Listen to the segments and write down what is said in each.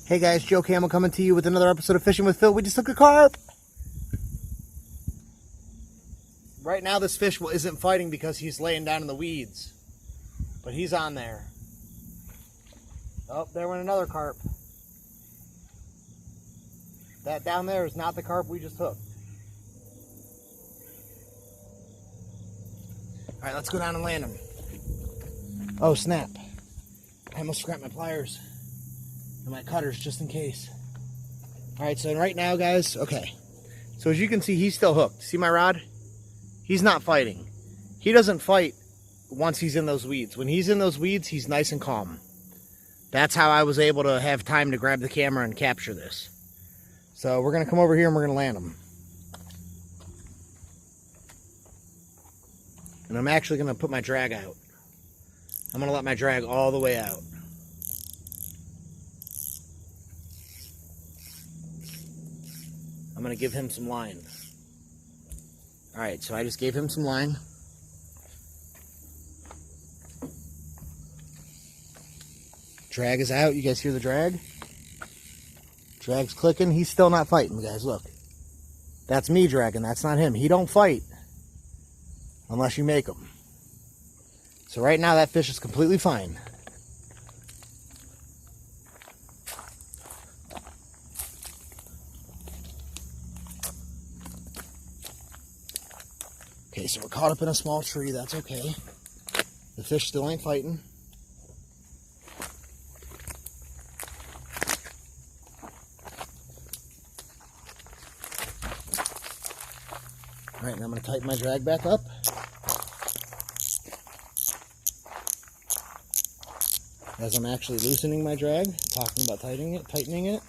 Hey guys, Joe Camel coming to you with another episode of Fishing with Phil. We just took a carp. Right now this fish isn't fighting because he's laying down in the weeds. But he's on there. Oh, there went another carp. That down there is not the carp we just hooked. Alright, let's go down and land him. Oh snap. I almost forgot my pliers. And my cutters just in case. Alright, so right now guys, okay. So as you can see, he's still hooked. See my rod? He's not fighting. He doesn't fight once he's in those weeds. When he's in those weeds, he's nice and calm. That's how I was able to have time to grab the camera and capture this. So we're going to come over here and we're going to land him. And I'm actually going to put my drag out. I'm going to let my drag all the way out. I'm going to give him some line. Alright, so I just gave him some line. Drag is out. You guys hear the drag? Drag's clicking. He's still not fighting, guys. Look. That's me dragging. That's not him. He don't fight unless you make him. So right now that fish is completely fine. Okay, so we're caught up in a small tree. That's okay. The fish still ain't fighting. Alright, and I'm going to tighten my drag back up. As I'm actually loosening my drag, talking about tightening it.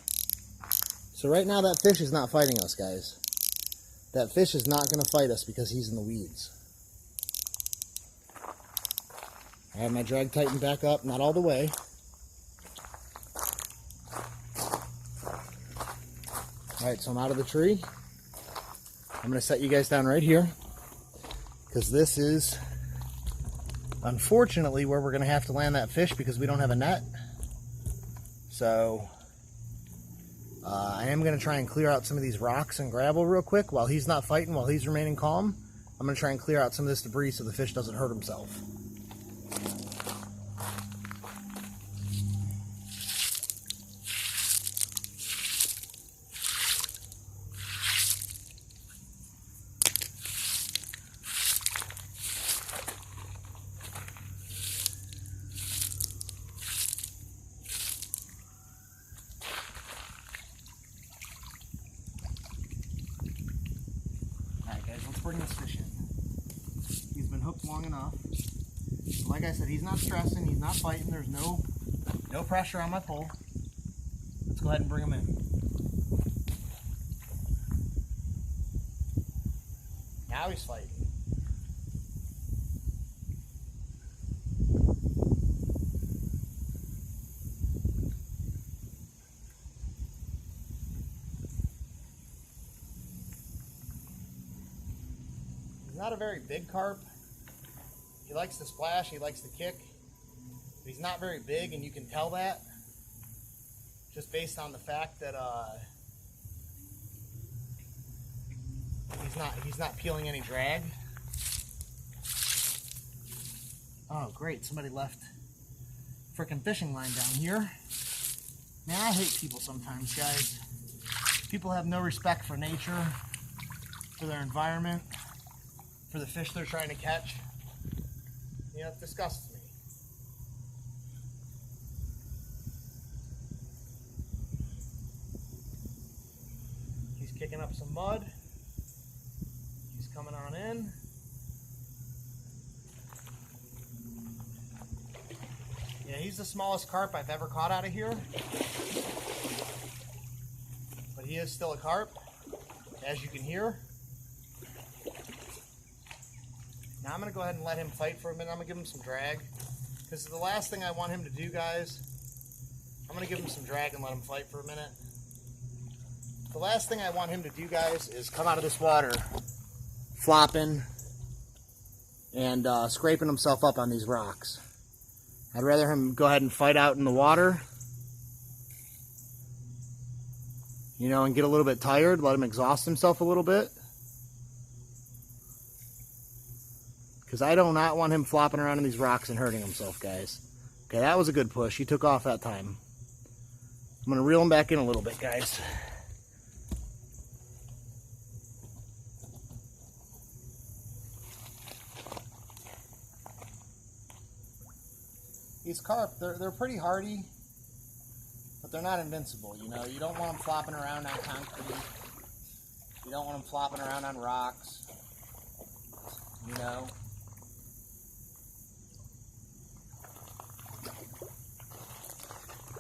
So right now that fish is not fighting us, guys. That fish is not going to fight us because he's in the weeds. I have my drag tightened back up, not all the way. Alright, so I'm out of the tree. I'm going to set you guys down right here, because this is unfortunately where we're going to have to land that fish because we don't have a net. So I am going to try and clear out some of these rocks and gravel real quick while he's not fighting, while he's remaining calm. I'm going to try and clear out some of this debris so the fish doesn't hurt himself. Bring this fish in. He's been hooked long enough. Like I said, he's not stressing, he's not fighting, there's no pressure on my pole. Let's go ahead and bring him in. Now he's fighting. Not a very big carp. He likes to splash, he likes to kick. But he's not very big, and you can tell that just based on the fact that he's not peeling any drag. Oh great, somebody left frickin' fishing line down here. Man, I hate people sometimes, guys. People have no respect for nature, for their environment, for the fish they're trying to catch. You know, it disgusts me. He's kicking up some mud. He's coming on in. Yeah, he's the smallest carp I've ever caught out of here. But he is still a carp, as you can hear. Now I'm going to go ahead and let him fight for a minute. I'm going to give him some drag. Because the last thing I want him to do, guys, I'm going to give him some drag and let him fight for a minute. The last thing I want him to do, guys, is come out of this water flopping and scraping himself up on these rocks. I'd rather him go ahead and fight out in the water you know, and get a little bit tired, let him exhaust himself a little bit. Because I do not want him flopping around in these rocks and hurting himself, guys. Okay, that was a good push. He took off that time. I'm going to reel him back in a little bit, guys. These carp, they're pretty hardy, but they're not invincible. You know, you don't want them flopping around on concrete. You don't want them flopping around on rocks. You know.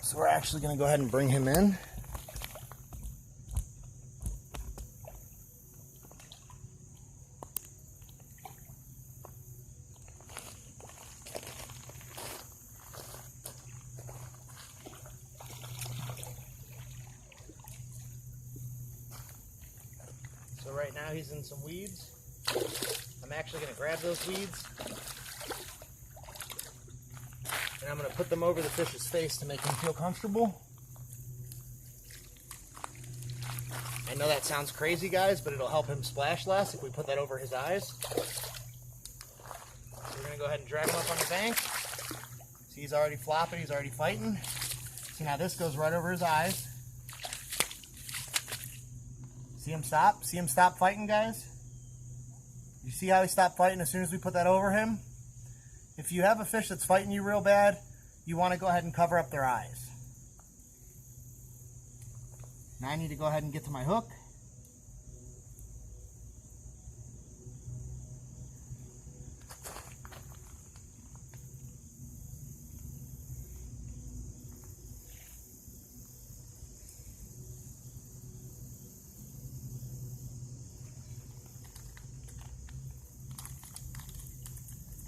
So we're actually going to go ahead and bring him in. So right now he's in some weeds. I'm actually going to grab those weeds and I'm going to put them over the fish's face to make him feel comfortable. I know that sounds crazy, guys, but it'll help him splash less if we put that over his eyes. So we're going to go ahead and drag him up on the bank. See, he's already flopping, he's already fighting. See, now this goes right over his eyes. See him stop? See him stop fighting, guys? You see how he stopped fighting as soon as we put that over him? If you have a fish that's fighting you real bad, you want to go ahead and cover up their eyes. Now I need to go ahead and get to my hook.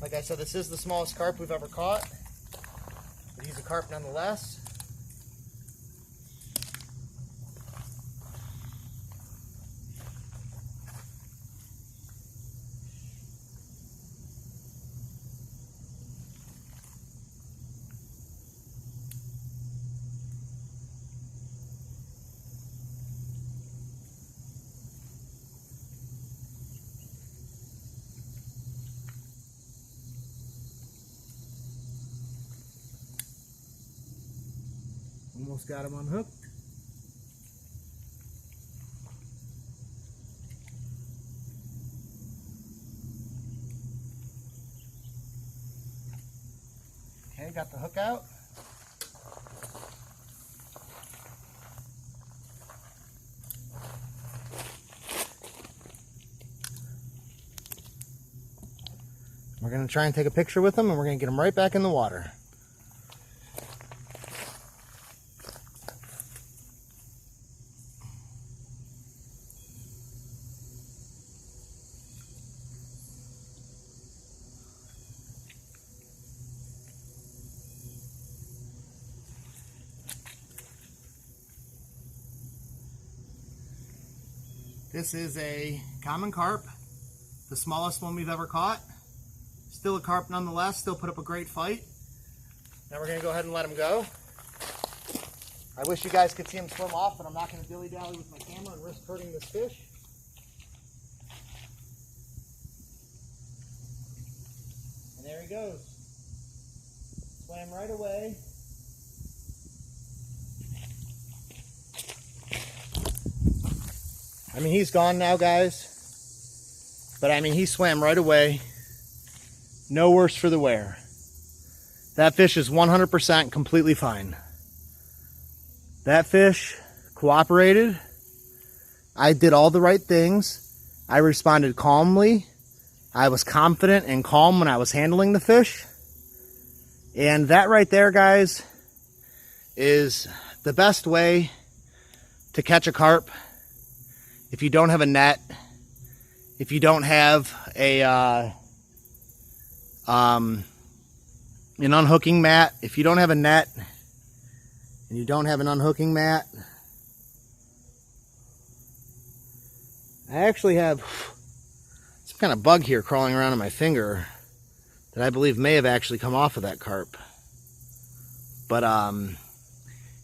Like I said, this is the smallest carp we've ever caught, but he's a carp nonetheless. Almost got him unhooked. Okay, got the hook out. We're going to try and take a picture with him, and we're going to get him right back in the water. This is a common carp, the smallest one we've ever caught. Still a carp nonetheless, still put up a great fight. Now we're going to go ahead and let him go. I wish you guys could see him swim off, but I'm not going to dilly-dally with my camera and risk hurting this fish. And there he goes. Swam right away. I mean, he's gone now, guys. But I mean, he swam right away. No worse for the wear. That fish is 100% completely fine. That fish cooperated. I did all the right things. I responded calmly. I was confident and calm when I was handling the fish. And that right there, guys, is the best way to catch a carp. If you don't have a net, if you don't have an unhooking mat, if you don't have a net and you don't have an unhooking mat, I actually have some kind of bug here crawling around on my finger that I believe may have actually come off of that carp. But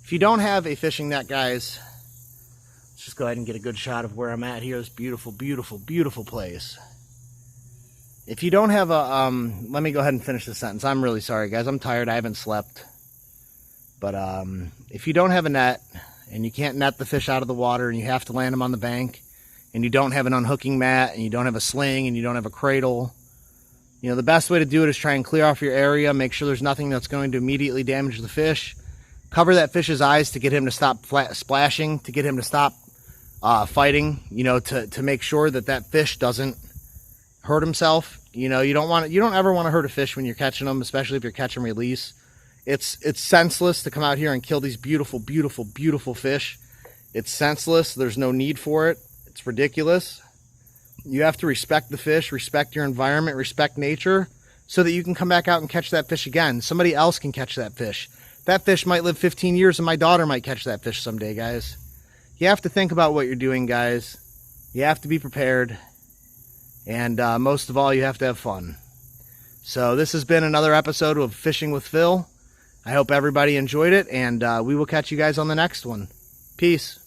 if you don't have a fishing net, guys, Let's just go ahead and get a good shot of where I'm at here. This beautiful, beautiful, beautiful place. If you don't have a, let me go ahead and finish this sentence. I'm really sorry, guys. I'm tired. I haven't slept. But if you don't have a net and you can't net the fish out of the water and you have to land them on the bank and you don't have an unhooking mat and you don't have a sling and you don't have a cradle, you know, the best way to do it is try and clear off your area. Make sure there's nothing that's going to immediately damage the fish. Cover that fish's eyes to get him to stop splashing, to get him to stop fighting, you know, to make sure that that fish doesn't hurt himself. You know, you don't ever want to hurt a fish when you're catching them, especially if you're catch and release. It's senseless to come out here and kill these beautiful, beautiful, beautiful fish. It's senseless. There's no need for it. It's ridiculous. You have to respect the fish, respect your environment, respect nature, so that you can come back out and catch that fish again. Somebody else can catch that fish. That fish might live 15 years and my daughter might catch that fish someday, guys. You have to think about what you're doing, guys. You have to be prepared. And most of all, you have to have fun. So this has been another episode of Fishing with Phil. I hope everybody enjoyed it, and we will catch you guys on the next one. Peace.